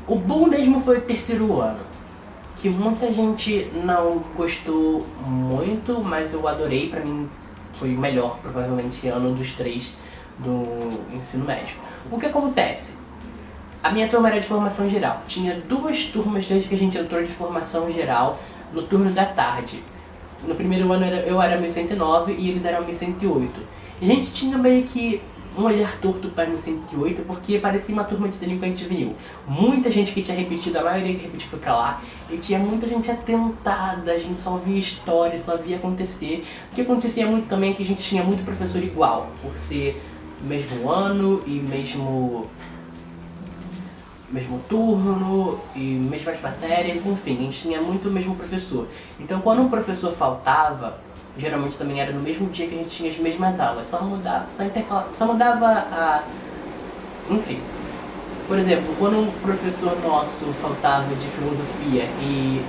O bom mesmo foi o terceiro ano, que muita gente não gostou muito, mas eu adorei. Pra mim foi o melhor, provavelmente, ano dos 3 do ensino médio. O que acontece? A minha turma era de formação geral. Tinha 2 turmas desde que a gente entrou de formação geral no turno da tarde. No primeiro ano eu era 1109 e eles eram 1108. E a gente tinha meio que um olhar torto para 1108 porque parecia uma turma de delinquente juvenil. Muita gente que tinha repetido, a maioria que repetiu foi pra lá. E tinha muita gente atentada, a gente só via história, só via acontecer. O que acontecia muito também é que a gente tinha muito professor igual, por ser mesmo ano e mesmo turno e mesmas matérias, enfim, a gente tinha muito o mesmo professor. Então quando um professor faltava, geralmente também era no mesmo dia que a gente tinha as mesmas aulas, só mudava a... Enfim, por exemplo, quando um professor nosso faltava de filosofia e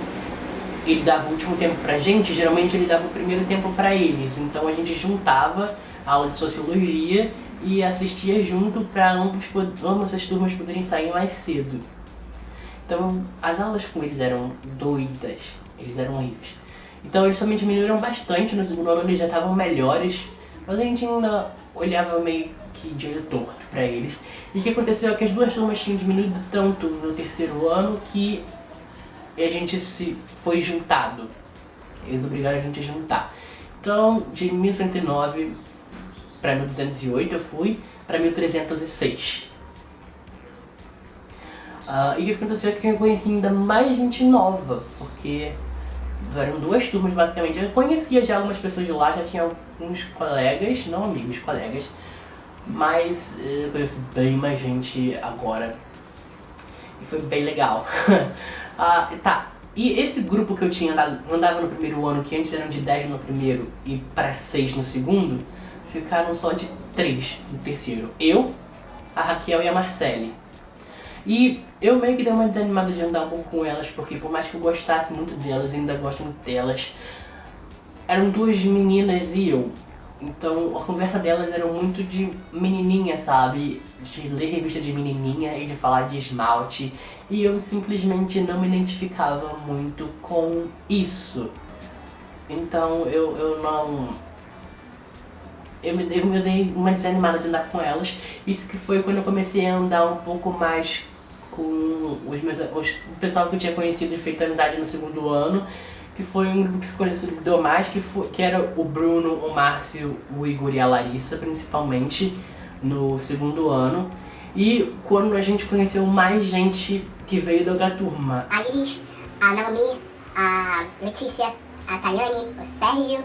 ele dava o último tempo pra gente, geralmente ele dava o primeiro tempo pra eles, então a gente juntava a aula de sociologia e assistia junto para ambas as turmas poderem sair mais cedo. Então as aulas com eles eram doidas, eles eram horríveis. Então eles também diminuíram bastante, no segundo ano eles já estavam melhores, mas a gente ainda olhava meio que de olho torto para eles. E o que aconteceu é que as 2 turmas tinham diminuído tanto no terceiro ano que a gente se foi juntado. Eles obrigaram a gente a juntar. Então de 1109 para 1208 eu fui para 1306. E o que aconteceu é que eu conheci ainda mais gente nova, porque eram 2 turmas basicamente. Eu conhecia já algumas pessoas de lá, já tinha alguns colegas, não amigos, colegas, mas eu conheci bem mais gente agora e foi bem legal. Tá, e esse grupo que eu andava no primeiro ano, que antes eram de 10 no primeiro e para 6 no segundo, ficaram só de 3 no terceiro. Eu, a Raquel e a Marcele. E eu meio que dei uma desanimada de andar um pouco com elas, porque por mais que eu gostasse muito delas, ainda gosto muito delas, eram 2 meninas e eu. Então a conversa delas era muito de menininha, sabe? De ler revista de menininha e de falar de esmalte. E eu simplesmente não me identificava muito com isso. Então eu me dei uma desanimada de andar com elas. Isso que foi quando eu comecei a andar um pouco mais com o pessoal que eu tinha conhecido e feito amizade no segundo ano, que foi um grupo que se consolidou mais, que era o Bruno, o Márcio, o Igor e a Larissa, principalmente, no segundo ano. E quando a gente conheceu mais gente que veio da outra turma. A Iris, a Naomi, a Letícia, a Tayane, o Sérgio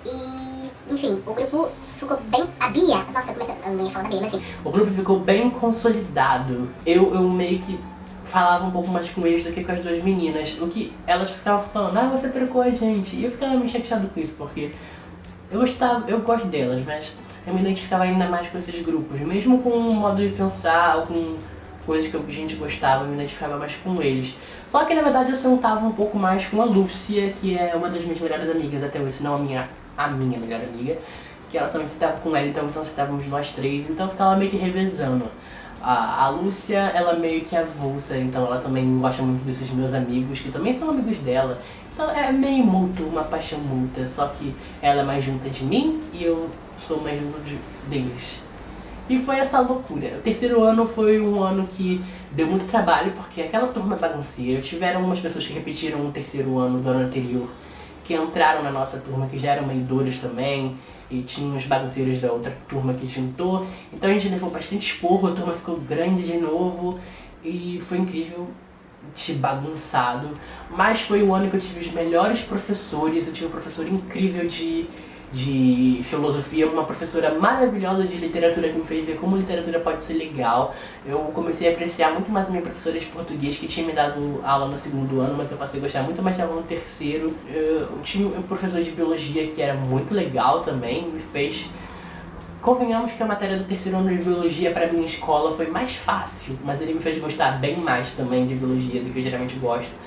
e... enfim, o grupo ficou bem... A Bia... Nossa, como é que eu não ia falar da Bia, mas assim... O grupo ficou bem consolidado. Eu meio que falava um pouco mais com eles do que com as 2 meninas. O que elas ficavam falando, você trocou a gente. E eu ficava meio chateado com isso, porque eu gosto delas, mas eu me identificava ainda mais com esses grupos. Mesmo com o modo de pensar, ou com coisas que a gente gostava, eu me identificava mais com eles. Só que na verdade eu sentava um pouco mais com a Lúcia, que é uma das minhas melhores amigas até hoje, se não a minha melhor amiga, que ela também sentava com ela, então sentávamos nós 3, então ficava meio que revezando. A Lúcia, ela meio que avulsa, então ela também gosta muito desses meus amigos, que também são amigos dela. Então é meio mútuo, uma paixão mútua, só que ela é mais junta de mim e eu sou mais junto deles. E foi essa loucura. O terceiro ano foi um ano que deu muito trabalho, porque aquela turma bagunceira. Tiveram umas pessoas que repetiram o terceiro ano do ano anterior, que entraram na nossa turma, que já eram meio duras também, e tinha uns bagunceiros da outra turma que juntou. Então a gente levou bastante esporro, a turma ficou grande de novo, e foi incrível, de bagunçado. Mas foi o ano que eu tive os melhores professores, eu tive um professor incrível de filosofia, uma professora maravilhosa de literatura que me fez ver como literatura pode ser legal. Eu comecei a apreciar muito mais a minha professora de português, que tinha me dado aula no segundo ano, mas eu passei a gostar muito mais dela no terceiro. Eu tinha um professor de biologia que era muito legal também, me fez... Convenhamos que a matéria do terceiro ano de biologia para minha escola foi mais fácil, mas ele me fez gostar bem mais também de biologia do que eu geralmente gosto.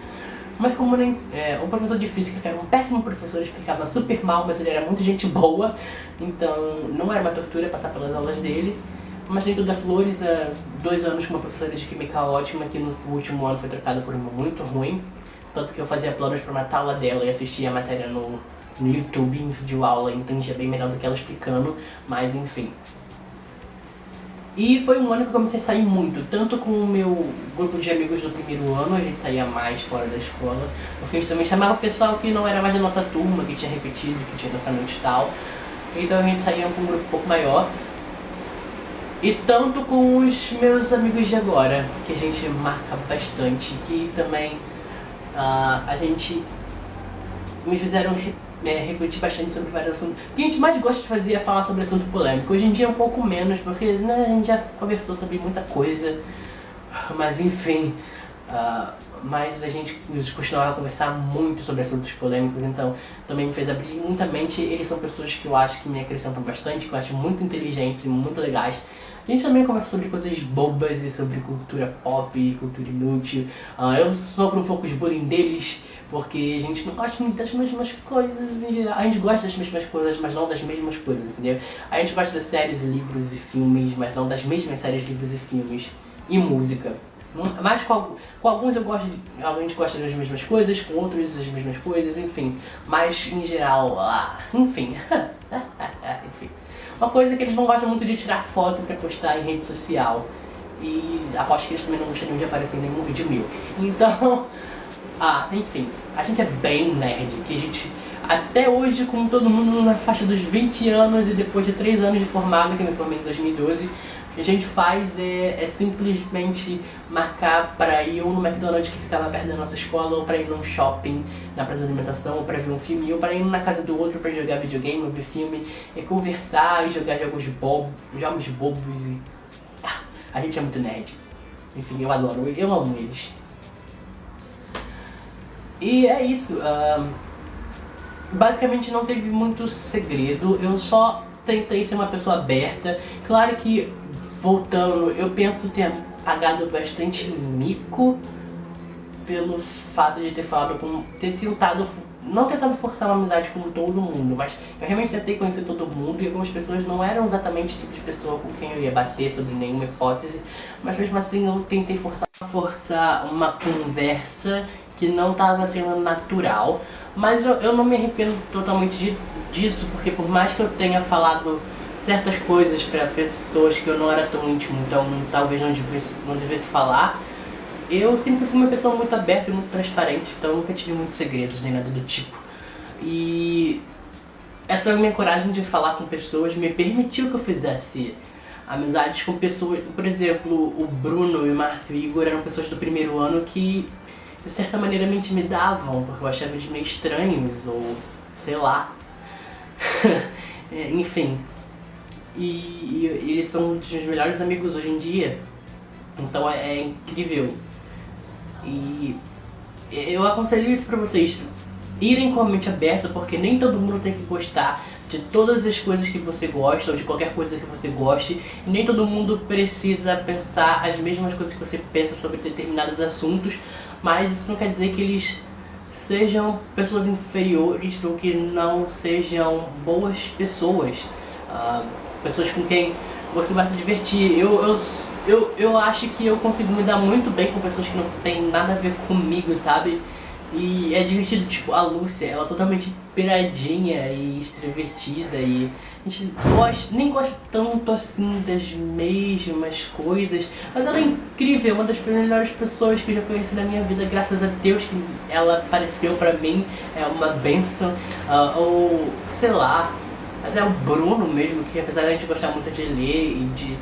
Mas como o professor de física, que era um péssimo professor, explicava super mal, mas ele era muito gente boa, então não era uma tortura passar pelas aulas dele. mas nem tudo é flores. 2 anos com uma professora de química ótima, que no último ano foi trocada por uma muito ruim. Tanto que eu fazia planos para matar a aula dela e assistia a matéria no YouTube em videoaula, entendia bem melhor do que ela explicando, mas enfim. E foi um ano que eu comecei a sair muito, tanto com o meu grupo de amigos do primeiro ano, a gente saía mais fora da escola, porque a gente também chamava o pessoal que não era mais da nossa turma, que tinha repetido, que tinha ido pra noite e tal. Então a gente saía com um grupo um pouco maior. E tanto com os meus amigos de agora, que a gente marca bastante, que também a gente me fizeram refletir bastante sobre vários assuntos. O que a gente mais gosta de fazer é falar sobre assunto polêmico. Hoje em dia é um pouco menos, porque né, a gente já conversou sobre muita coisa, mas enfim. Mas a gente costumava conversar muito sobre assuntos polêmicos, então também me fez abrir muita mente. Eles são pessoas que eu acho que me acrescentam bastante, que eu acho muito inteligentes e muito legais. A gente também conversa sobre coisas bobas e sobre cultura pop, cultura inútil. Eu sofro um pouco de bullying deles, porque a gente não gosta muito das mesmas coisas em geral. A gente gosta das mesmas coisas, mas não das mesmas coisas, entendeu? A gente gosta das séries, livros e filmes, mas não das mesmas séries, livros e filmes. E música. Mas com alguns eu gosto a gente gosta das mesmas coisas, com outros as mesmas coisas, enfim. Mas em geral, enfim. Enfim. Uma coisa é que eles não gostam muito de tirar foto pra postar em rede social. E aposto que eles também não gostariam de aparecer em nenhum vídeo meu. Então, enfim, a gente é bem nerd, que a gente, até hoje, com todo mundo na faixa dos 20 anos e depois de 3 anos de formado, que eu me formei em 2012, o que a gente faz é simplesmente marcar para ir ou no McDonald's que ficava perto da nossa escola, ou para ir num shopping, na praça de alimentação, ou para ver um filme, ou para ir na casa do outro para jogar videogame, ou ver filme, e conversar e jogar jogos bobos e... a gente é muito nerd. Enfim, eu adoro, eu amo eles. E é isso, basicamente não teve muito segredo, eu só tentei ser uma pessoa aberta. Claro que, voltando, eu penso ter pagado bastante mico pelo fato de ter tentado, não tentado forçar uma amizade com todo mundo, mas eu realmente tentei conhecer todo mundo e algumas pessoas não eram exatamente o tipo de pessoa com quem eu ia bater sobre nenhuma hipótese, mas mesmo assim eu tentei forçar uma conversa que não estava sendo natural, mas eu não me arrependo totalmente disso, porque por mais que eu tenha falado certas coisas para pessoas que eu não era tão íntimo, então talvez não devesse falar, eu sempre fui uma pessoa muito aberta e muito transparente, então eu nunca tive muitos segredos nem nada do tipo. E essa minha coragem de falar com pessoas me permitiu que eu fizesse amizades com pessoas, por exemplo, o Bruno, o Márcio e o Igor eram pessoas do primeiro ano que de certa maneira me intimidavam, porque eu achava eles meio estranhos, ou sei lá. Enfim. E eles são dos meus melhores amigos hoje em dia, então é incrível. E eu aconselho isso pra vocês, irem com a mente aberta, porque nem todo mundo tem que gostar de todas as coisas que você gosta, ou de qualquer coisa que você goste, e nem todo mundo precisa pensar as mesmas coisas que você pensa sobre determinados assuntos, mas isso não quer dizer que eles sejam pessoas inferiores ou que não sejam boas pessoas, pessoas com quem você vai se divertir. Eu acho que eu consigo me dar muito bem com pessoas que não tem nada a ver comigo, sabe? E é divertido, tipo, a Lúcia, ela é totalmente piradinha e extrovertida e a gente nem gosta tanto assim das mesmas coisas, mas ela é incrível, uma das melhores pessoas que eu já conheci na minha vida, graças a Deus que ela apareceu pra mim, é uma bênção, ou sei lá, até o Bruno mesmo, que apesar de a gente gostar muito de ler e de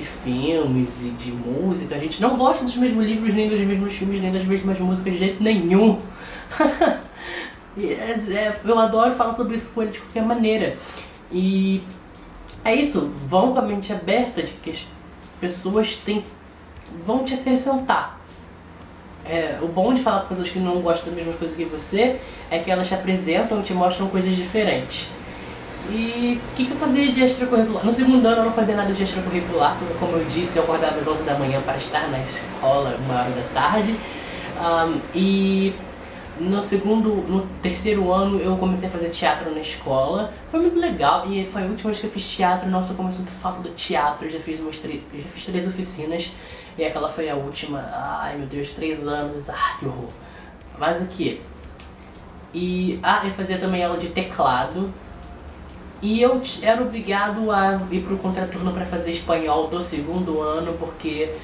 filmes e de música, a gente não gosta dos mesmos livros, nem dos mesmos filmes, nem das mesmas músicas de jeito nenhum. Eu adoro falar sobre isso com ele de qualquer maneira. E é isso, vão com a mente aberta de que as pessoas vão te acrescentar. O bom de falar com pessoas que não gostam das mesmas coisas que você é que elas te apresentam e te mostram coisas diferentes. E o que eu fazia de extracurricular? No segundo ano eu não fazia nada de extracurricular, porque como eu disse, eu acordava às 11 da manhã para estar na escola, 1h da tarde. E no terceiro ano eu comecei a fazer teatro na escola. Foi muito legal e foi a última vez que eu fiz teatro. Nossa, como eu sinto falta do teatro. Eu já fiz 3 oficinas e aquela foi a última. Ai meu Deus, 3 anos, que horror. Mas o que? Eu fazia também aula de teclado. E eu era obrigado a ir pro contraturno para fazer espanhol do segundo ano, porque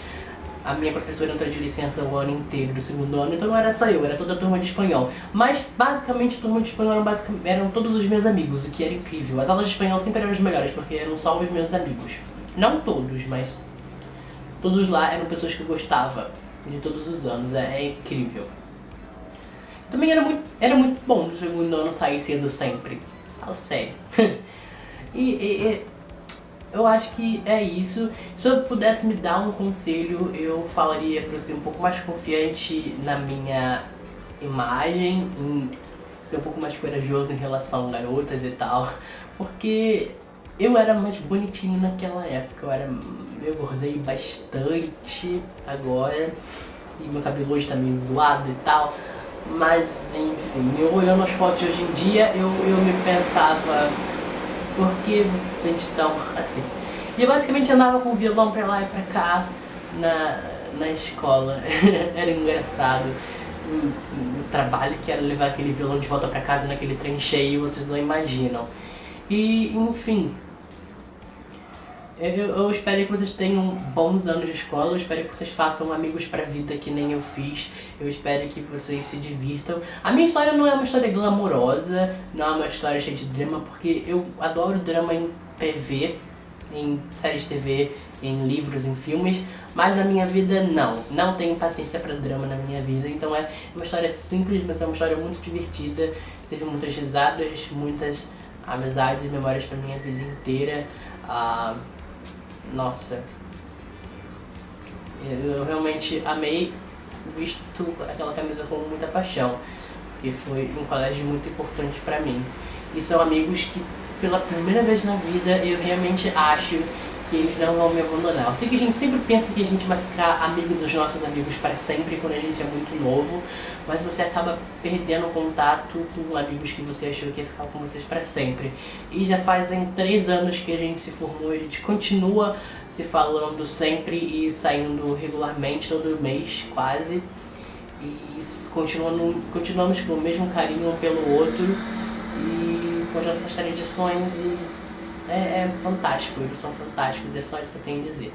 a minha professora entrou de licença o ano inteiro do segundo ano, então não era só eu, era toda a turma de espanhol. Mas basicamente a turma de espanhol eram todos os meus amigos, o que era incrível. As aulas de espanhol sempre eram as melhores, porque eram só os meus amigos. Não todos, mas todos lá eram pessoas que eu gostava de todos os anos, é incrível. Também era muito bom no segundo ano sair cedo sempre. Fala sério. Eu acho que é isso. Se eu pudesse me dar um conselho, eu falaria para ser um pouco mais confiante na minha imagem, em ser um pouco mais corajoso em relação a garotas e tal, porque eu era mais bonitinho naquela época. Eu engordei bastante agora e meu cabelo hoje tá meio zoado e tal, mas enfim, eu olhando as fotos de hoje em dia, eu me pensava, por que você se sente tão assim? E eu basicamente andava com o violão pra lá e pra cá na escola. Era engraçado. O trabalho que era levar aquele violão de volta pra casa naquele trem cheio, vocês não imaginam. E, enfim, eu espero que vocês tenham bons anos de escola, eu espero que vocês façam amigos pra vida que nem eu fiz, eu espero que vocês se divirtam. A minha história não é uma história glamourosa, não é uma história cheia de drama, porque eu adoro drama em TV, em séries de TV, em livros, em filmes, mas na minha vida não tenho paciência pra drama na minha vida, então é uma história simples, mas é uma história muito divertida, teve muitas risadas, muitas amizades e memórias pra minha vida inteira. Nossa, eu realmente amei visto aquela camisa com muita paixão, porque foi um colégio muito importante pra mim. E são amigos que pela primeira vez na vida eu realmente acho que eles não vão me abandonar. Eu sei que a gente sempre pensa que a gente vai ficar amigo dos nossos amigos para sempre quando a gente é muito novo, mas você acaba perdendo contato com amigos que você achou que ia ficar com vocês para sempre. E já fazem 3 anos que a gente se formou, a gente continua se falando sempre e saindo regularmente, todo mês quase. E continuamos com o mesmo carinho um pelo outro e com as nossas tradições e é fantástico, eles são fantásticos, é só isso que eu tenho a dizer.